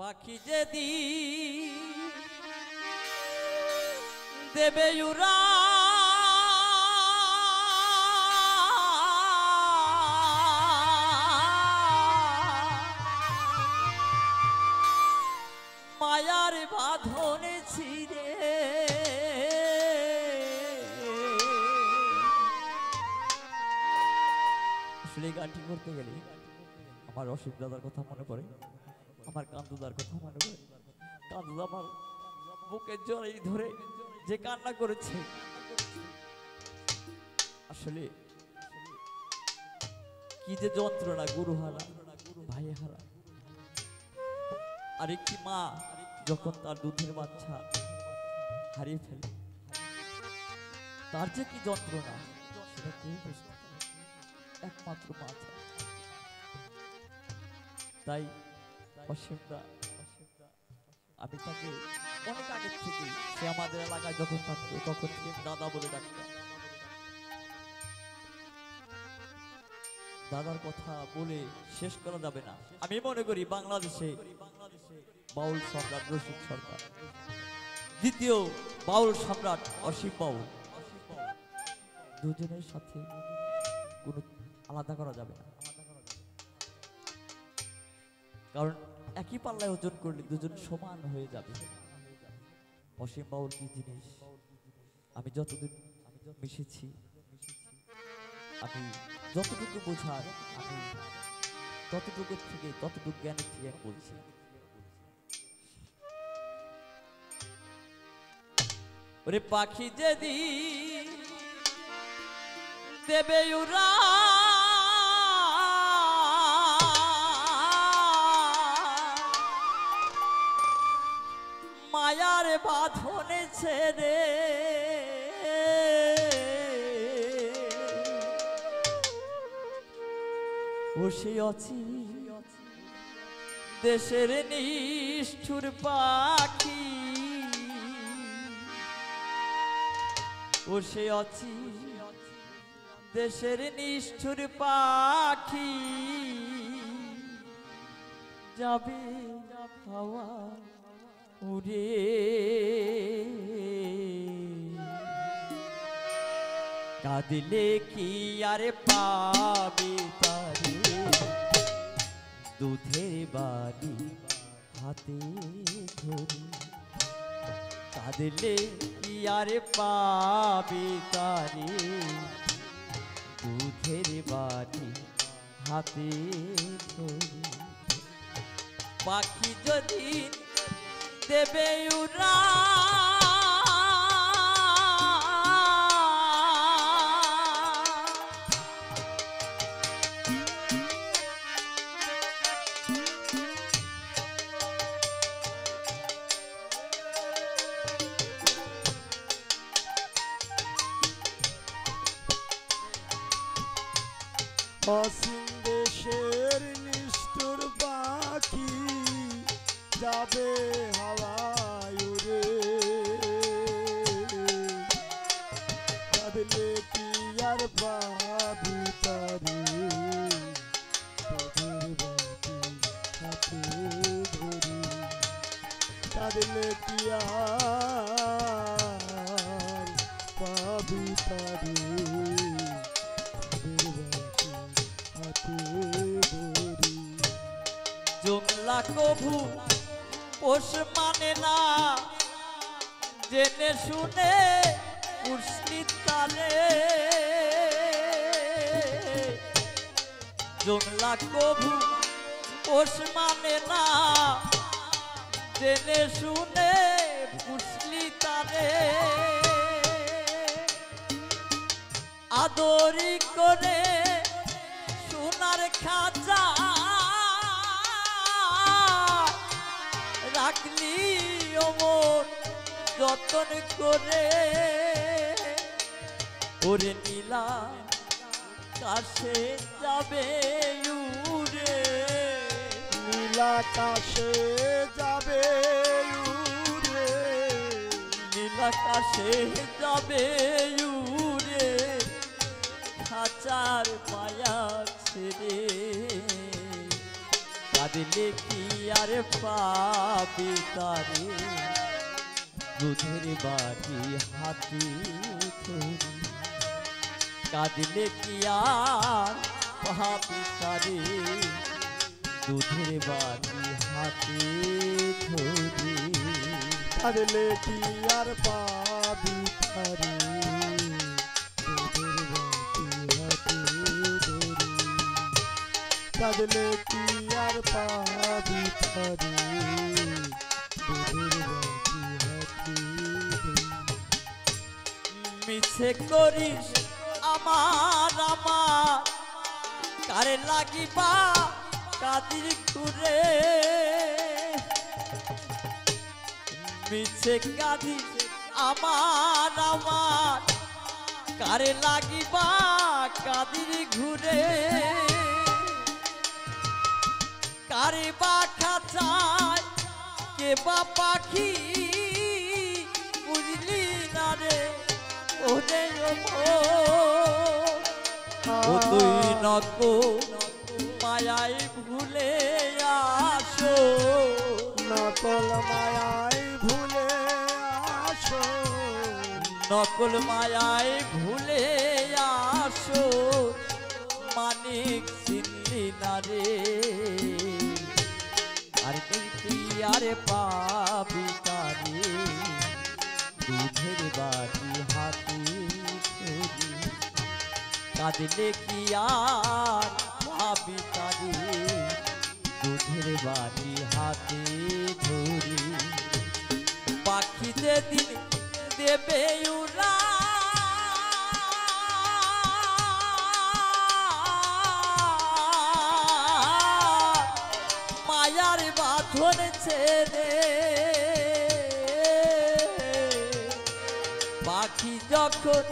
পাখি যেদি দেবে উড়া মায়ার বাঁধনে ছিঁড়ে আসলে গানটি করতে গেলে আমার অসীম দাদার কথা মনে পড়ে, আমার কান্দুদার কথা মনে পড়ে। কান্দুদা আমার বুকে জড়িয়ে ধরে যে কান্না করেছে, আসলে কি যে যন্ত্রণা, গুরু হারা, ভাই হারা। আর একটি মা যখন তার দুধের বাচ্চা হারিয়ে ফেলে, তার যে কি যন্ত্রণা সেটা কেউ বুঝতে পারে, একমাত্র মা ছাড়া। তাই অসীমদা, আমি তাকে অনেক আগের থেকে, সে আমাদের এলাকায় যখন থাকতো তখন থেকে দাদা বলে ডাকতাম। দাদার কথা বলে শেষ করা যাবে না। আমি মনে করি বাংলাদেশে বাউল সম্রাট রশিদ সরকার, দ্বিতীয় বাউল সম্রাট অসীম বাউল, দুজনের সাথে কোনো আলাদা করা যাবে না। কারণ একই পাল্লায় ওজন করলে দুজন সমান হয়ে যাবে। অসীম বাউল কি জিনিস আমি যতদিন মিশেছি, আমি যতটুকু বোঝার, আমি ততটুকু থেকে, ততটুকু জ্ঞানের থেকে বলছি। ওরে পাখি যেদি দেবে উড়া মায়ার বাঁধনে ছেড়ে বসে আছি দেশের নিষ্ঠুর পাখি, বসে আছি দেশের নিষ্ঠুর পাখি, যাবে হাওয়া উড়ে কাঁদলে কি আর পাবে তারে, দুধের বাড়ি হাতে ধরে কাঁদলে কি আর পাবে তারে, দুধের বাড়ি হাতে ধরে। পাখি যদি দেবে উড়া অসীম দেশের নিষ্ঠুর পাখি, যাবে হাওয়ায় উড়ে কাঁদলে কি আর পাবি তারে, তোদের বাটি হাতে ধরে কাঁদলে কি আর পাবি তারে, জংলা কভু পোষ মানে না, জেনে শুনে উঠলি তালে। জংলা কভু পোষ মানে না, জেনে শুনে উঠলি তালে। আদরি করে সোনার খাঁচা রাখলি অমর যতন করে, ওরে নীলা কাছে যাবে উড়ে, নীলা কাছে যাবে উড়ে, নীলা কাছে যাবে উড়ে খাঁচার মায়া ছেড়ে। কাঁদিলে কি আর পাবি তারে দুধের বাটি হাতে ধরি কাঁদিলে কি আর পাবি তারে দুধের বাটি হাতে ধরি কাঁদলে কি আর পাবি তারে দুধের বাটি হাতে ধরি কাঁদলে কি আর পাবি তারে দুধের বাটি হাতে ধরি মিছে করিস আমার আমার কারে লাগিবা কাদির ঘুরে মিছে কাঁদিস আমার আমার কারে লাগিবা কাদির ঘুরে কারে বা খাঁচায় কে বা পাখি বুঝলি না রে ওরে ও তুই নকো মায়ায় ভুলে আসো নকল মায়ায় ভুলে আসো নকল মায়ায় ভুলে আসো মানিক চিনলি না রে আর কি আরে পাবি তারে দুধের বাটি হাতে ধরি কাঁদলে কি আর পাবি তারে দুধের বাটি হাতে ধরি পাখি যেদিন দেবে উড়া মায়ার বাঁধন ছেড়ে পাখি যখন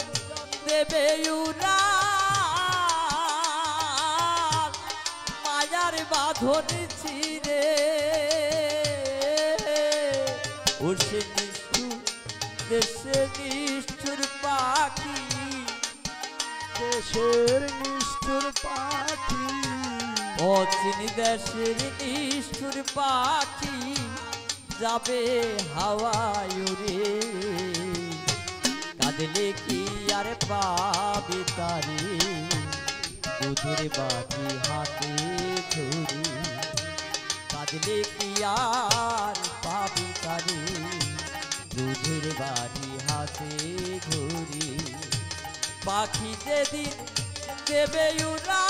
দেবে উড়া মায়ার বাঁধন ছিঁড়ে উঠে নিষ্ঠুর দেশে নিষ্ঠুর পাখি দেশের নিষ্ঠুর পাখি অচিন দেশের নিষ্ঠুর পাখি যাবে হাওয়ায় উড়ে কাঁদলে কি আর পাবি তারে দুধের বাটি হাতে ধরি কাঁদলে কি আর পাবি তারে দুধের বাটি হাতে ধরি পাখি যেদিন দেবে উড়া